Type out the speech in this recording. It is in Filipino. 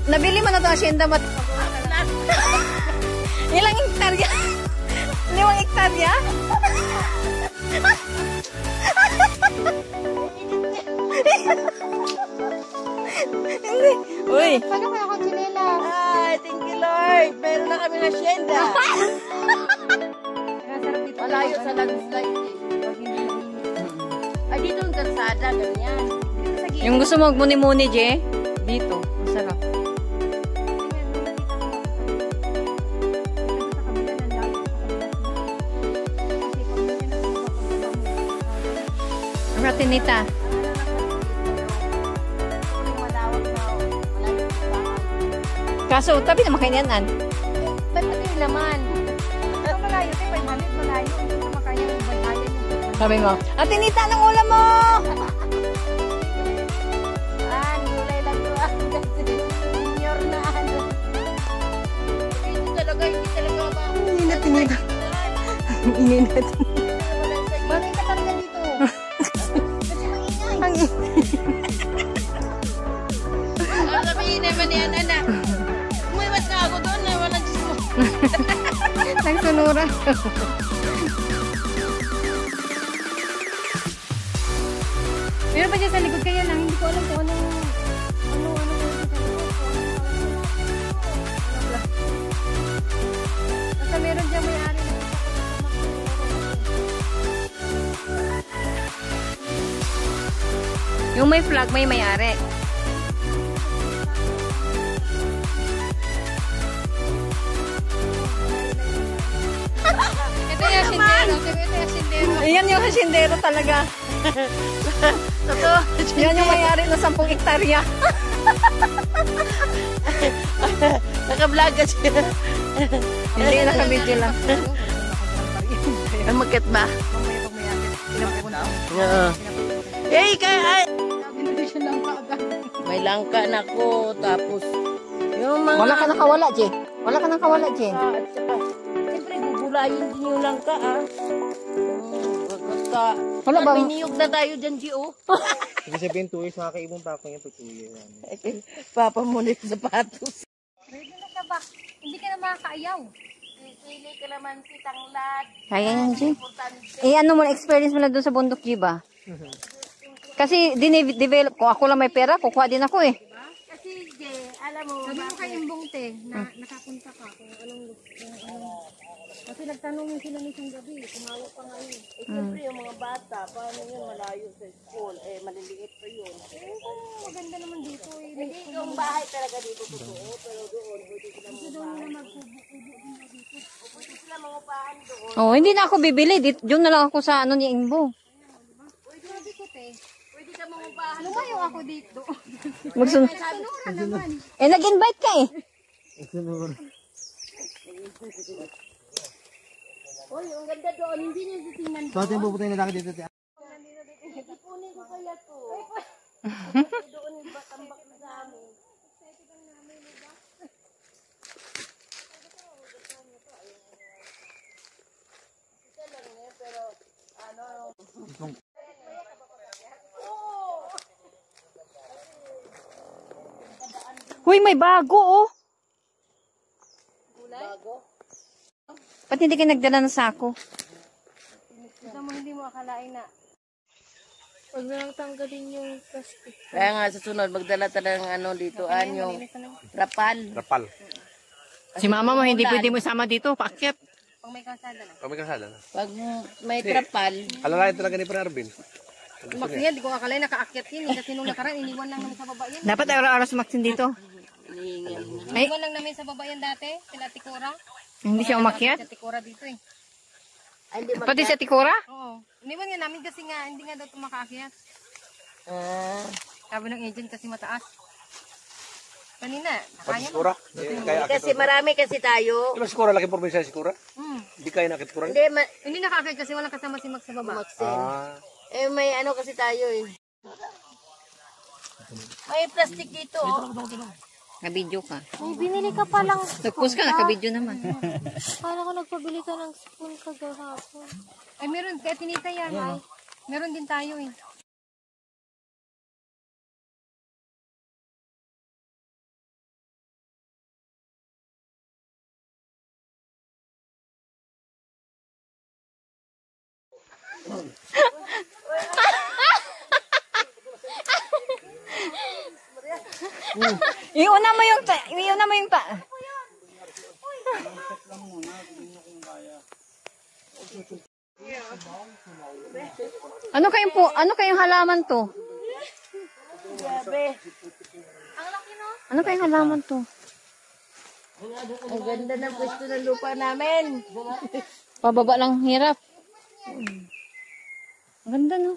Nabili mo na ito, asyenda mo. Ilang hektarya? 5 hektarya? Hindi. Uy. Paano kaya ako chinela? Ay, thank you Lord. Meron na kami ng asyenda. Masarap dito. Malayo sa landslide eh. Ay, dito ang kalsada, ganyan. Yung gusto mo magmuni-muni, Je? Dito. Masarap. Ratinita. Kaso, tabi na makainanan. Ba't pati yung laman? Ito malayo, ito yung malayo. Hindi ko makaya yung bayayan. Sabi mo, Atinita, ng ulam mo! Gulay lang doon. Senior na ano. Hindi talaga ba? Ininat, ininat. Ininat. Bakit ka talaga dito? Kasi maingay. Ang sabihin naman yan, anak. Umiwas ka ako doon na walang Diyos mo. Nagsunuran. Meron pa dyan sa likod kaya lang, hindi ko alam kung ano basta meron dyan may-ari na Yung may flag, may may-ari. ito yung asindero, ito yung asindero. Iyan yung hasindero talaga. Totoo. Yan yung may-ari ng 10 hektarya. Naka-vlog ka siya. Hindi, nakabidyo lang. Ang magkat ba? Oo. Eh, kaya... May langka na ko, tapos... Yung mga... Wala ka nakawala, Je. Wala ka nakawala, Je. At saka, siyempre, bubulayin din yung langka, ah. Basta... Wala bang... May niyog na tayo dyan, Gio. Kasi sabihin tuloy sa kakaibong pako niya, tutuloy. Papa mo na yung sapatos. Ready na ka ba? Hindi ka na makakaayaw. Sili ka naman si tanglad. Kaya yan, Je. Importante. Ano mo na experience mo na doon sa bundok, Je ba? Kasi dine-develop ko. Ako lang may pera. Kukuha din ako eh. Kasi, alam mo, Sabi mo kay Imbong te, na nakapunta ka kung anong kasi nagtanong sila nitong gabi, tumawag pa ngayon. eh, siyempre yung mga bata, paano yun malayo sa school, eh, maliliit pa yun. Maganda naman dito eh. Hindi yung bahay talaga dito totoo, pero doon, pwede sila pwede sila mangupahan doon. Oh, hindi na ako bibili. Diyon na lang ako sa ano ni Imbo. Sabi ko te, Pwede ka mangupahan. lumayo ako dito. Magsun naman. nag-invite ka eh. Uy, ang ganda doon, hindi niyo titingnan. So, ito yung pupuntahin na lang dito. Ipunin ko kaya to. Doon yung batambak na sa amin. Isa lang eh, pero ano... Huy, may bago oh. Bago? Ba't hindi kayo nagdala ng sako? Ito mo hindi mo akalain na. Huwag na lang tanggalin yung plastic. Kaya nga sa sunod, magdala tayo ng ano dito, yung rapal. Rapal. Si mama mo hindi pwede mo isama dito. Paakyat. Pag may kasada na. Kami kasala na. Pag may trapal, Alalayan talaga ni Pre Arvin. Makiyan, di ko akalain nakaakyat yun. Kasi nung nakaraan, iniwan lang namin sa baba yan. Dapat araw-araw sumaksin dito. hinihingal. Ay, Iniwan lang namin sa baba yan dati. Sila Tikura. hindi siya umakyat. Sa Tikura dito eh. Ay, hindi Pati sa Tikura? Oo. Iniwan nga namin kasi nga, hindi nga daw tumakaakyat. Sabi ng agent kasi mataas. Kanina, nakaya mo. Sikura. Kaya akit. Kasi marami kasi tayo. Di ba Sikura? Laki probinsya Sikura? Hindi kaya nakit Sikura? Hindi, Hindi nakaakyat kasi walang kasama si Max sa baba. Maxine. Ah. Eh, may ano kasi tayo eh. May plastic dito. Nabidyo ka. May binili ka palang. Nag-post ka, nakabidyo naman. Kala ko nagpabili ka ng spoon kagahapon. Ay, meron. Kaya tinita yan, ay. Meron din tayo eh. Iuna mo yung ano kayong halaman to? Grabe. Ano kayong halaman to? Ang ganda ng pwesto ng lupa namin. Pababa lang hirap. Ang ganda no?